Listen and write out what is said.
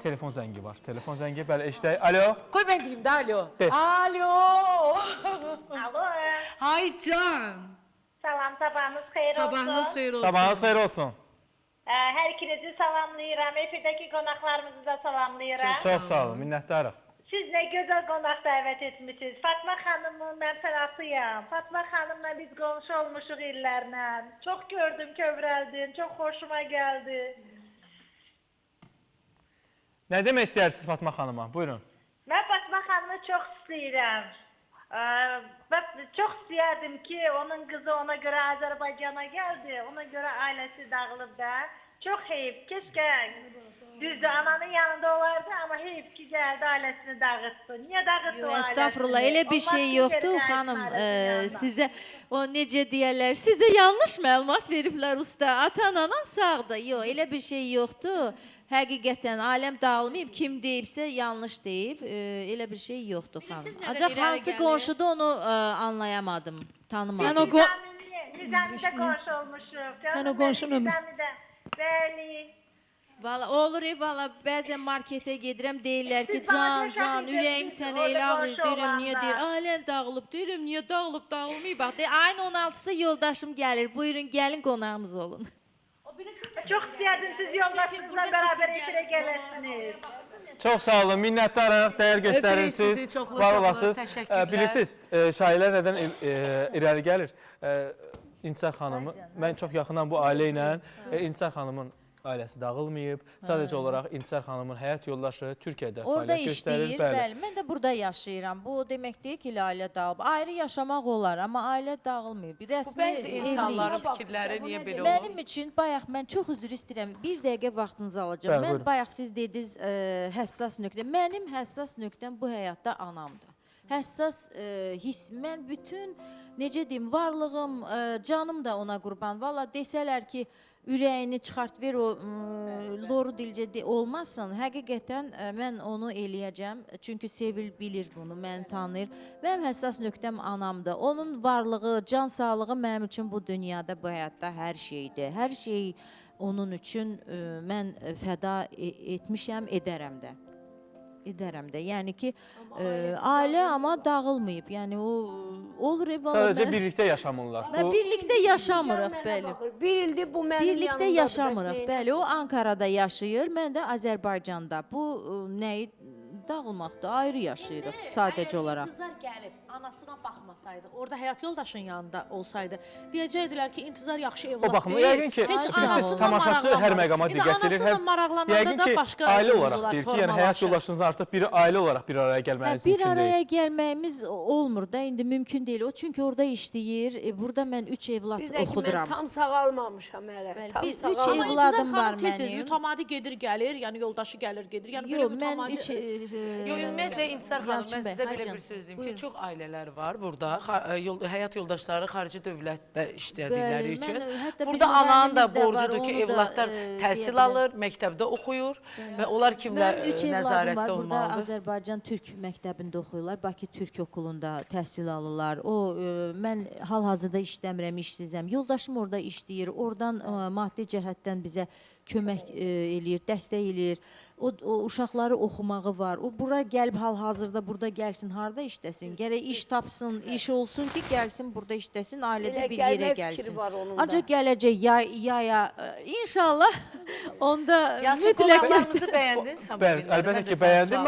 Telefon zəngi var. Telefon zəngi, bəli, eşidək. Alo. Koy ben diyeyim de alo. De. Alo. Alo. Hay Can. Salam, sabahınız xeyir olsun. Sabahınız xeyir olsun. Sabahınız xeyir olsun. Hər ikinizi salamlayıram. Efirdəki qonaqlarımızı da salamlayıram. Çox sağ olun, minnətdarıq. Siz nə gözəl qonaq dəvət etmişsiniz. Fatma xanımın mən tərəfiyəm. Fatma xanımla biz qonşu olmuşuq illərlə. Çox gördüm, kövrəldin. Çox xoşuma gəldi. Nə demək istəyirsiniz Fatma xanıma? Buyurun. Mən Fatma xanımı çox istəyirəm. Və çox istəyərdim ki, onun qızı ona görə Azərbaycana gəldi. Ona görə ailəsi dağılıb da. Çox heyif. Keşke düzdür, ananın yanında olardı, amma heyif ki, gəldi ailəsini dağıtdı. Niyə dağıtdı o ailəsini? Estağfurullah, elə bir Olmaz şey ki, yoxdur verin xanım. ailəsinin Sizə o necə deyərlər? Sizə yanlış məlumat veriblər usta. Ata-anan sağdır. Yox, elə bir şey yoxdur. Həqiqətən aləm dağılmayıb, kim deyibsə yanlış deyib. Elə bir şey yoxdur xanım. Bilirsiniz nədən Ancaq irəli hansı gəlir? qonşudur onu anlayamadım, tanımadım. Sən o qo- Nizamidə qonşu olmuşuq. Sən o qonşun ömrü. Nizamidə. Bəli. Valla olur, valla bəzən marketə gedirəm, deyirlər ki, Siz bana can, görüşə can, bilmirsiniz, ürəyim sənə orada elə ağrır, qonşu deyirəm, niyə olanlar. deyir, ailən dağılıb, deyirəm, niyə dağılıb, dağılmayıb, bax, ayın 16-sı yoldaşım gəlir, buyurun, gəlin qonağımız olun. Çox istəyərdim siz yoldaşınızla burada bərabər siz efirə gəlirsiniz. gələsiniz. Çox sağ olun, minnətdarıq, dəyər göstərirsiniz. sizi, çoxlu, Var çoxlu olasınız. təşəkkürlər. Bilirsiniz, şairlər nədən irəli gəlir? İntisar xanımı, mən çox yaxından bu ailə ilə İntisar xanımın ailəsi dağılmayıb. Sadəcə olaraq İntisar xanımın həyat yoldaşı Türkiyədə Orada fəaliyyət göstərir. işləyir, bəli, mən də burada yaşayıram. Bu o demək deyil ki, ailə dağılıb. Ayrı yaşamaq olar, amma ailə dağılmıyıb. Rəsmi Bəzi insanların evlilik. fikirləri niyə belə olur? Mənim üçün bayaq mən çox üzr istəyirəm. Bir dəqiqə vaxtınızı alacağam. Bəli, Mən buyurun. bayaq siz dediniz həssas nöqtə. Mənim həssas nöqtəm bu həyatda anamdır. Həssas his. Mən bütün necə deyim, varlığım, canım da ona qurban. Valla desələr ki, ürəyini çıxart ver o loru dilcə olmasın. Həqiqətən mən onu eləyəcəm. Çünki Sevil bilir bunu, məni tanıyır. Mənim həssas nöqtəm anamdır. Onun varlığı, can sağlığı mənim üçün bu dünyada, bu həyatda hər şeydir. Hər şey onun üçün mən fəda etmişəm, edərəm də. Edərəm də. Yəni ki, ailə amma dağılmayıb. Yəni o olur Sadəcə birlikdə yaşamırlar. Mən birlikdə yaşamırıq, bəli. Bir ildir bu mənim Birlikdə yanımdadır, yaşamırıq, bəs bəli. O Ankarada yaşayır, mən də Azərbaycanda. Bu nəyi dağılmaqdır, ayrı yaşayırıq sadəcə olaraq. Qızlar gəlib, anasına baxmasaydı, orada həyat yoldaşın yanında olsaydı, deyəcəkdilər ki, İntizar yaxşı evlad O baxımda deyil. yəqin ki, Heç bilirsiniz, anasından tamaşaçı hər maraqlanmadı. məqama Bir də diqqət verir. anasından maraqlananda Yəqin da ki, başqa ailə olaraq mövzular deyir ki, yəni həyat formalaşır. yoldaşınızın artıq biri ailə olaraq bir araya gəlməniz Bir mümkün deyil. araya gəlməyimiz olmur da, indi mümkün deyil. O çünki orada işləyir. Burada mən 3 evlad Bir də ki, mən oxuduram. tam sağalmamışam hələ. Bəli, Tam bir- üç sağalmamışam. Amma evladım İntizar var xanım tez-tez mənim. mütəmadi gedir, gəlir, yəni yoldaşı gəlir, gedir. Yəni belə Yox, mən mütəmadi... 3 Yo, ümumiyyətlə İntisar xanım, Yalçın mən bəy, sizə hay belə canım, bir söz deyim buyurun. ki, çox ailələr var burada. Həyat yoldaşları xarici dövlətdə işlədikləri Bəli, üçün. mən hətta bir Burada ananın da müəllimimiz də var, borcudur ki, onu da, evladlar deyə təhsil bilərəm. alır, məktəbdə oxuyur və onlar kimlər Mən 3 evladım nəzarətdə var. Burada olmalıdır? Azərbaycan Türk məktəbində oxuyurlar. Bakı Türk okulunda təhsil alırlar. Mən hal-hazırda işləmirəm, işsizəm. Yoldaşım orada işləyir. Oradan maddi cəhətdən bizə kömək eləyir, dəstək eləyir. O uşaqları oxumağı var. O bura gəlib hal-hazırda burada gəlsin, harda işləsin? Gərək iş tapsın, iş olsun ki, gəlsin burada işləsin, ailədə Elə bir yerə gəlmək fikri gəlsin. var onun da. Ancaq gələcək yaya inşallah onda Yalçın mütləq qonaqlarımızı bəyəndiniz? Bəli, əlbəttə ki, bəyəndim.